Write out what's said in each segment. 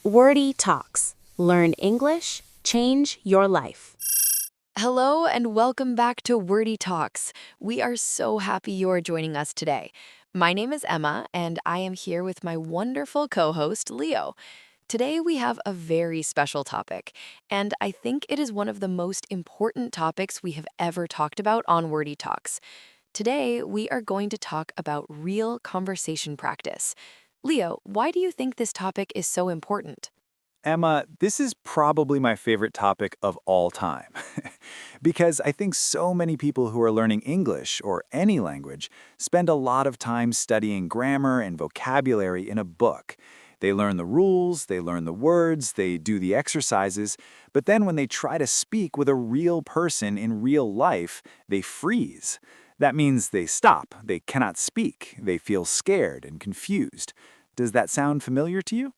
Wordy Talks. Learn English, change your life. Hello and welcome back to Wordy Talks. We are so happy you are joining us today. My name is Emma and I am here with my wonderful co-host Leo. Today we have a very special topic, and I think it is one of the most important topics we have ever talked about on Wordy Talks. Today we are going to talk about real conversation practice. Leo, why do you think this topic is so important? Emma, this is probably my favorite topic of all time. Because I think so many people who are learning English or any language spend a lot of time studying grammar and vocabulary in a book. They learn the rules, they learn the words, they do the exercises, but then when they try to speak with a real person in real life, they freeze. That means they stop, they cannot speak, they feel scared and confused. Does that sound familiar to you?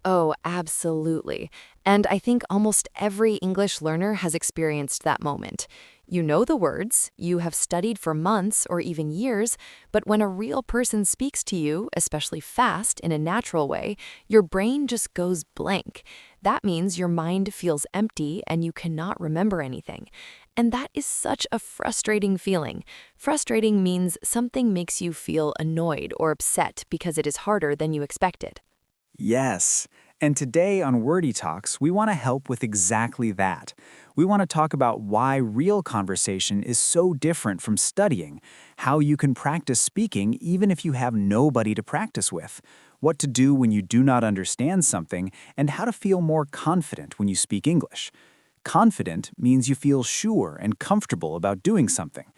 Oh, absolutely. And I think almost every English learner has experienced that moment. You know the words, you have studied for months or even years, but when a real person speaks to you, especially fast in a natural way, your brain just goes blank. That means your mind feels empty and you cannot remember anything. And that is such a frustrating feeling. Frustrating means something makes you feel annoyed or upset because it is harder than you expected. Yes. And today on Wordy Talks, we want to help with exactly that. We want to talk about why real conversation is so different from studying, how you can practice speaking even if you have nobody to practice with, what to do when you do not understand something, and how to feel more confident when you speak English. Confident means you feel sure and comfortable about doing something.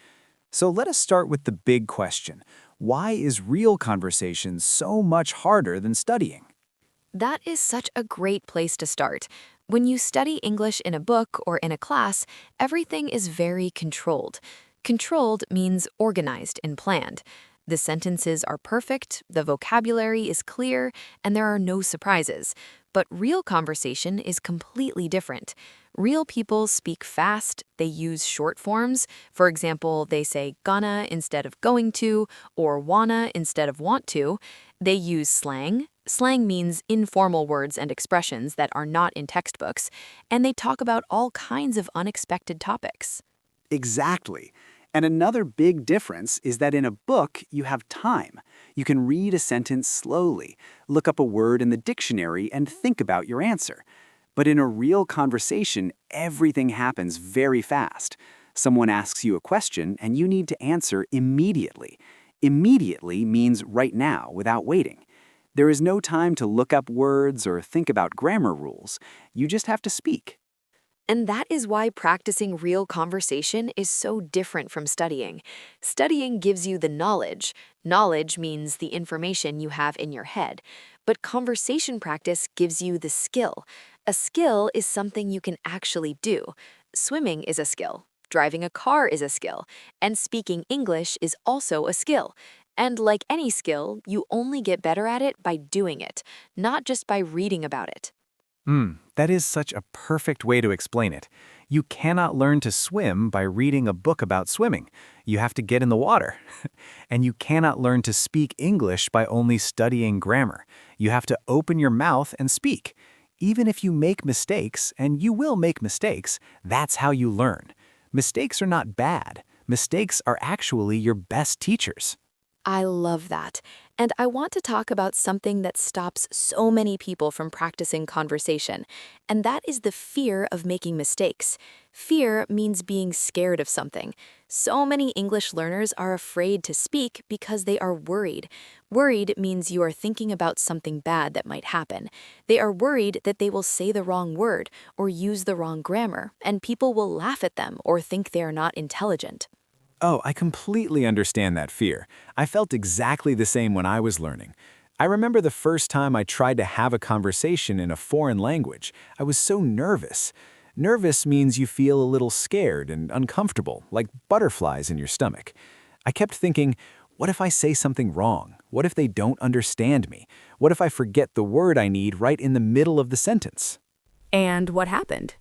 So let us start with the big question. Why is real conversation so much harder than studying? That is such a great place to start. When you study English in a book or in a class, everything is very controlled. Controlled means organized and planned. The sentences are perfect, the vocabulary is clear, and there are no surprises. But real conversation is completely different. Real people speak fast, they use short forms. For example, they say gonna instead of going to, or wanna instead of want to. They use slang. Slang means informal words and expressions that are not in textbooks, and they talk about all kinds of unexpected topics. Exactly. And another big difference is that in a book, you have time. You can read a sentence slowly, look up a word in the dictionary, and think about your answer. But in a real conversation, everything happens very fast. Someone asks you a question, and you need to answer immediately. Immediately means right now, without waiting. There is no time to look up words or think about grammar rules. You just have to speak. And that is why practicing real conversation is so different from studying. Studying gives you the knowledge. Knowledge means the information you have in your head. But conversation practice gives you the skill. A skill is something you can actually do. Swimming is a skill. Driving a car is a skill. And speaking English is also a skill. And like any skill, you only get better at it by doing it, not just by reading about it. That is such a perfect way to explain it. You cannot learn to swim by reading a book about swimming. You have to get in the water. And you cannot learn to speak English by only studying grammar. You have to open your mouth and speak. Even if you make mistakes, and you will make mistakes, that's how you learn. Mistakes are not bad. Mistakes are actually your best teachers. I love that. And I want to talk about something that stops so many people from practicing conversation, and that is the fear of making mistakes. Fear means being scared of something. So many English learners are afraid to speak because they are worried. Worried means you are thinking about something bad that might happen. They are worried that they will say the wrong word or use the wrong grammar, and people will laugh at them or think they are not intelligent. Oh, I completely understand that fear. I felt exactly the same when I was learning. I remember the first time I tried to have a conversation in a foreign language. I was so nervous. Nervous means you feel a little scared and uncomfortable, like butterflies in your stomach. I kept thinking, what if I say something wrong? What if they don't understand me? What if I forget the word I need right in the middle of the sentence? And what happened?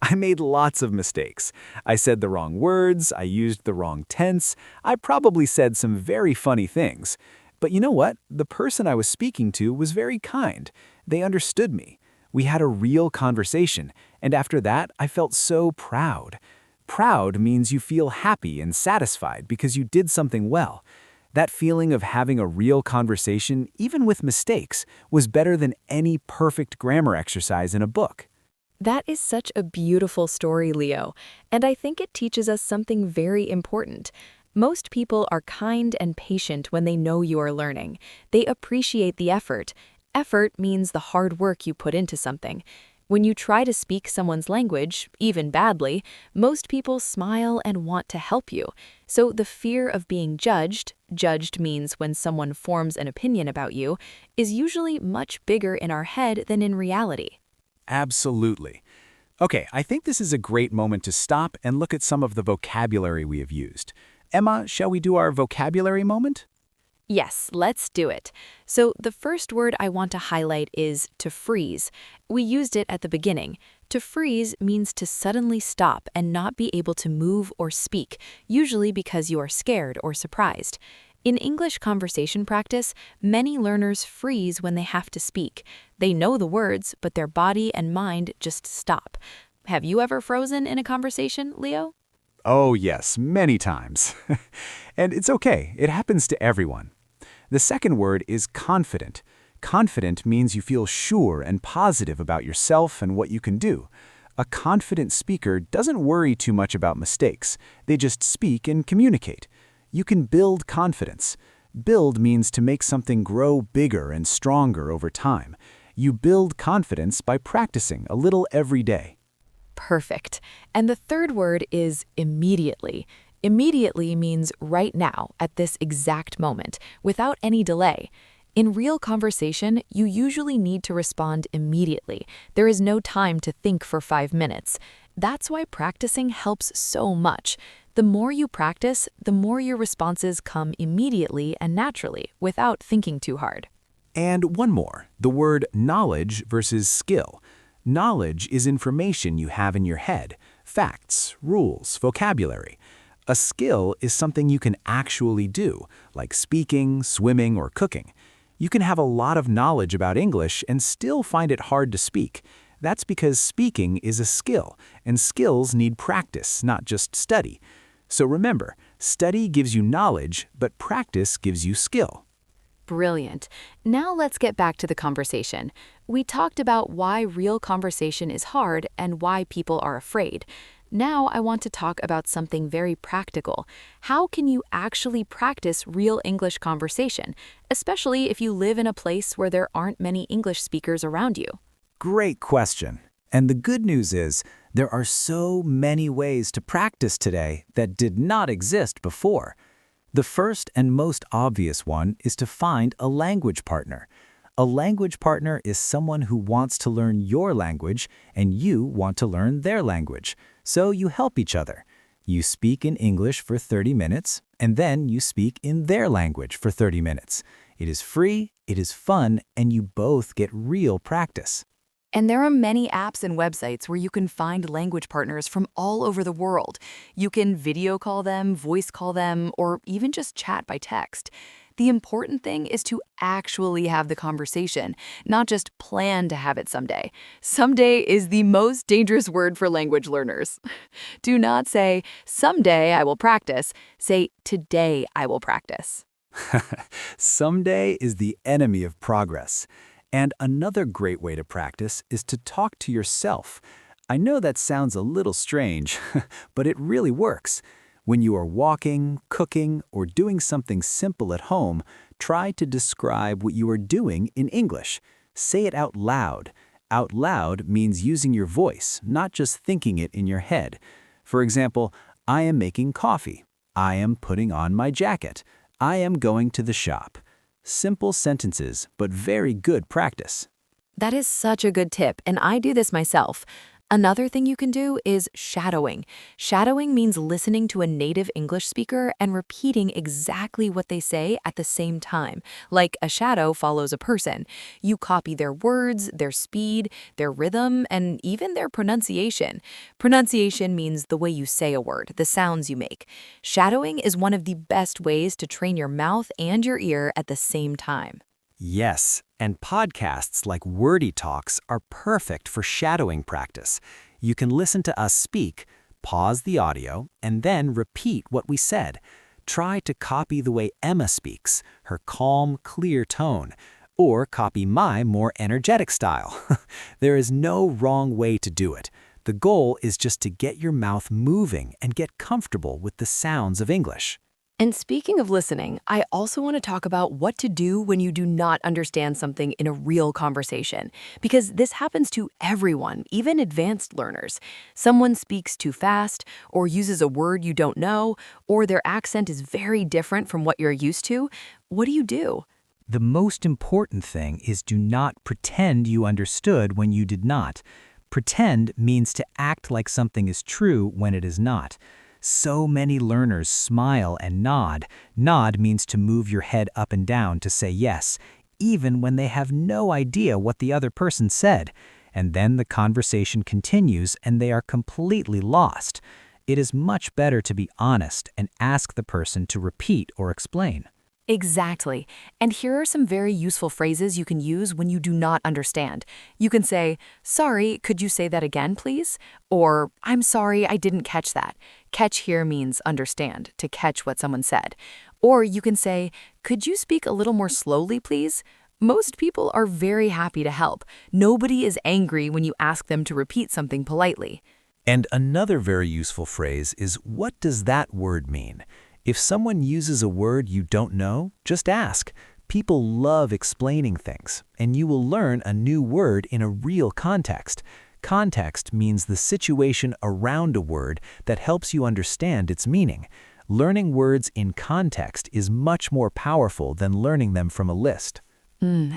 I made lots of mistakes. I said the wrong words, I used the wrong tense, I probably said some very funny things. But you know what? The person I was speaking to was very kind. They understood me. We had a real conversation, and after that, I felt so proud. Proud means you feel happy and satisfied because you did something well. That feeling of having a real conversation, even with mistakes, was better than any perfect grammar exercise in a book. That is such a beautiful story, Leo, and I think it teaches us something very important. Most people are kind and patient when they know you are learning. They appreciate the effort. Effort means the hard work you put into something. When you try to speak someone's language, even badly, most people smile and want to help you. So the fear of being judged means when someone forms an opinion about you, is usually much bigger in our head than in reality. Absolutely. Okay, I think this is a great moment to stop and look at some of the vocabulary we have used. Emma, shall we do our vocabulary moment? Yes, let's do it. So the first word I want to highlight is to freeze. We used it at the beginning. To freeze means to suddenly stop and not be able to move or speak, usually because you are scared or surprised. In English conversation practice, many learners freeze when they have to speak. They know the words, but their body and mind just stop. Have you ever frozen in a conversation, Leo? Oh yes, many times. And it's okay, it happens to everyone. The second word is confident. Confident means you feel sure and positive about yourself and what you can do. A confident speaker doesn't worry too much about mistakes. They just speak and communicate. You can build confidence. Build means to make something grow bigger and stronger over time. You build confidence by practicing a little every day. Perfect. And the third word is immediately. Immediately means right now, at this exact moment, without any delay. In real conversation, you usually need to respond immediately. There is no time to think for 5 minutes. That's why practicing helps so much. The more you practice, the more your responses come immediately and naturally, without thinking too hard. And one more, the word knowledge versus skill. Knowledge is information you have in your head, facts, rules, vocabulary. A skill is something you can actually do, like speaking, swimming, or cooking. You can have a lot of knowledge about English and still find it hard to speak. That's because speaking is a skill, and skills need practice, not just study. So remember, study gives you knowledge, but practice gives you skill. Brilliant. Now let's get back to the conversation. We talked about why real conversation is hard and why people are afraid. Now I want to talk about something very practical. How can you actually practice real English conversation, especially if you live in a place where there aren't many English speakers around you? Great question. And the good news is, there are so many ways to practice today that did not exist before. The first and most obvious one is to find a language partner. A language partner is someone who wants to learn your language and you want to learn their language. So you help each other. You speak in English for 30 minutes, and then you speak in their language for 30 minutes. It is free, it is fun, and you both get real practice. And there are many apps and websites where you can find language partners from all over the world. You can video call them, voice call them, or even just chat by text. The important thing is to actually have the conversation, not just plan to have it someday. Someday is the most dangerous word for language learners. Do not say, someday I will practice. Say, today I will practice. Someday is the enemy of progress. And another great way to practice is to talk to yourself. I know that sounds a little strange, but it really works. When you are walking, cooking, or doing something simple at home, try to describe what you are doing in English. Say it out loud. Out loud means using your voice, not just thinking it in your head. For example, I am making coffee. I am putting on my jacket. I am going to the shop. Simple sentences, but very good practice. That is such a good tip, and I do this myself. Another thing you can do is shadowing. Shadowing means listening to a native English speaker and repeating exactly what they say at the same time. Like a shadow follows a person. You copy their words, their speed, their rhythm, and even their pronunciation. Pronunciation means the way you say a word, the sounds you make. Shadowing is one of the best ways to train your mouth and your ear at the same time. Yes, and podcasts like Wordy Talks are perfect for shadowing practice. You can listen to us speak, pause the audio, and then repeat what we said. Try to copy the way Emma speaks, her calm, clear tone, or copy my more energetic style. There is no wrong way to do it. The goal is just to get your mouth moving and get comfortable with the sounds of English. And speaking of listening, I also want to talk about what to do when you do not understand something in a real conversation, because this happens to everyone, even advanced learners. Someone speaks too fast, or uses a word you don't know, or their accent is very different from what you're used to. What do you do? The most important thing is do not pretend you understood when you did not. Pretend means to act like something is true when it is not. So many learners smile and nod. Nod means to move your head up and down to say yes, even when they have no idea what the other person said. And then the conversation continues and they are completely lost. It is much better to be honest and ask the person to repeat or explain. Exactly. And here are some very useful phrases you can use when you do not understand. You can say, "Sorry, could you say that again, please?" Or, "I'm sorry, I didn't catch that." Catch here means understand, to catch what someone said. Or you can say, "Could you speak a little more slowly, please?" Most people are very happy to help. Nobody is angry when you ask them to repeat something politely. And another very useful phrase is, what does that word mean? If someone uses a word you don't know, just ask. People love explaining things, and you will learn a new word in a real context. Context means the situation around a word that helps you understand its meaning. Learning words in context is much more powerful than learning them from a list.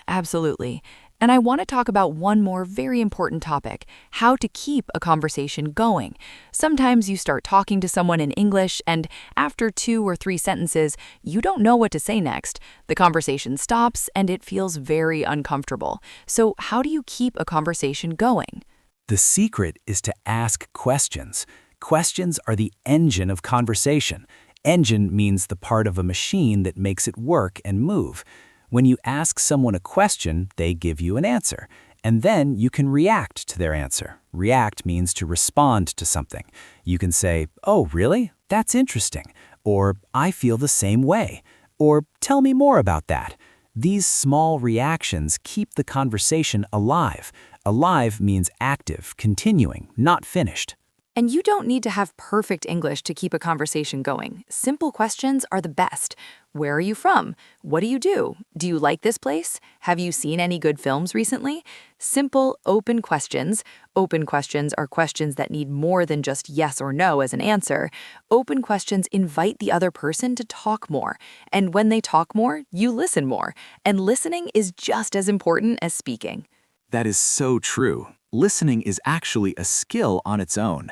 Absolutely. And I want to talk about one more very important topic, how to keep a conversation going. Sometimes you start talking to someone in English, and after 2 or 3 sentences, you don't know what to say next. The conversation stops, and it feels very uncomfortable. So how do you keep a conversation going? The secret is to ask questions. Questions are the engine of conversation. Engine means the part of a machine that makes it work and move. When you ask someone a question, they give you an answer, and then you can react to their answer. React means to respond to something. You can say, "Oh, really? That's interesting," or "I feel the same way," or "Tell me more about that." These small reactions keep the conversation alive. Alive means active, continuing, not finished. And you don't need to have perfect English to keep a conversation going. Simple questions are the best. Where are you from? What do you do? Do you like this place? Have you seen any good films recently? Simple, open questions. Open questions are questions that need more than just yes or no as an answer. Open questions invite the other person to talk more. And when they talk more, you listen more. And listening is just as important as speaking. That is so true. Listening is actually a skill on its own.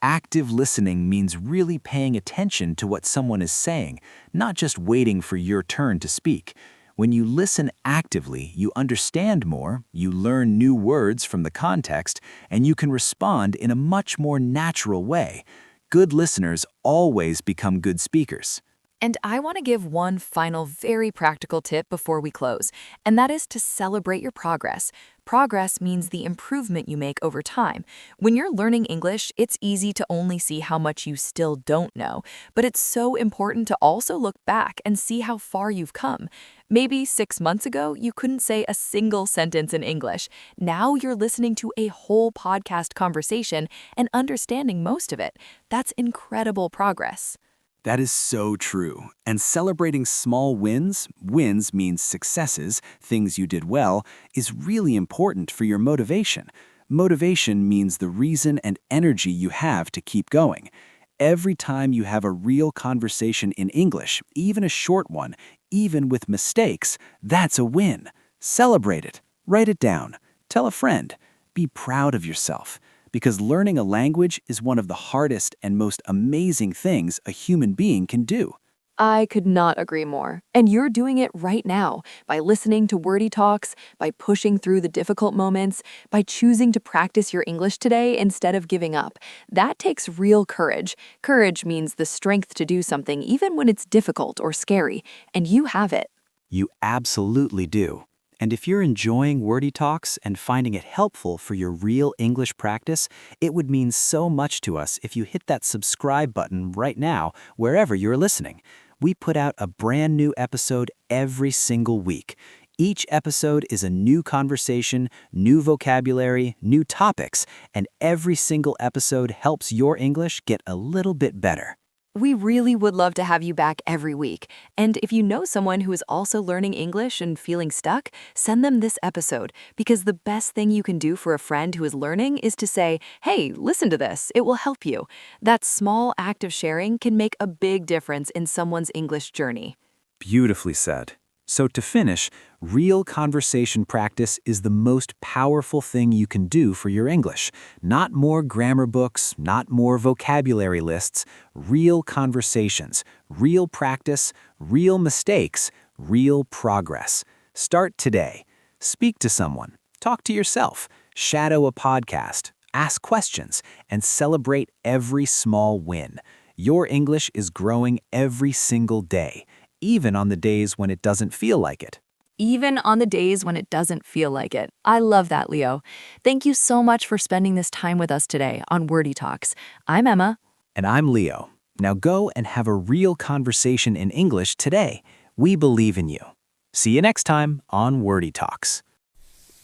Active listening means really paying attention to what someone is saying, not just waiting for your turn to speak. When you listen actively, you understand more, you learn new words from the context, and you can respond in a much more natural way. Good listeners always become good speakers. And I want to give one final very practical tip before we close, and that is to celebrate your progress. Progress means the improvement you make over time. When you're learning English, it's easy to only see how much you still don't know, but it's so important to also look back and see how far you've come. Maybe 6 months ago, you couldn't say a single sentence in English. Now you're listening to a whole podcast conversation and understanding most of it. That's incredible progress. That is so true. And celebrating small wins, wins means successes, things you did well, is really important for your motivation. Motivation means the reason and energy you have to keep going. Every time you have a real conversation in English, even a short one, even with mistakes, that's a win. Celebrate it. Write it down. Tell a friend. Be proud of yourself. Because learning a language is one of the hardest and most amazing things a human being can do. I could not agree more. And you're doing it right now by listening to Wordy Talks, by pushing through the difficult moments, by choosing to practice your English today instead of giving up. That takes real courage. Courage means the strength to do something even when it's difficult or scary, and you have it. You absolutely do. And if you're enjoying Wordy Talks and finding it helpful for your real English practice, it would mean so much to us if you hit that subscribe button right now, wherever you're listening. We put out a brand new episode every single week. Each episode is a new conversation, new vocabulary, new topics, and every single episode helps your English get a little bit better. We really would love to have you back every week. And if you know someone who is also learning English and feeling stuck, send them this episode, because the best thing you can do for a friend who is learning is to say, "Hey, listen to this. It will help you." That small act of sharing can make a big difference in someone's English journey. Beautifully said. So to finish, real conversation practice is the most powerful thing you can do for your English. Not more grammar books, not more vocabulary lists, real conversations, real practice, real mistakes, real progress. Start today. Speak to someone, talk to yourself, shadow a podcast, ask questions, and celebrate every small win. Your English is growing every single day, even on the days when it doesn't feel like it. Even on the days when it doesn't feel like it. I love that, Leo. Thank you so much for spending this time with us today on Wordy Talks. I'm Emma. And I'm Leo. Now go and have a real conversation in English today. We believe in you. See you next time on Wordy Talks.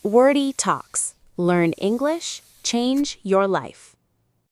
Wordy Talks. Learn English, change your life.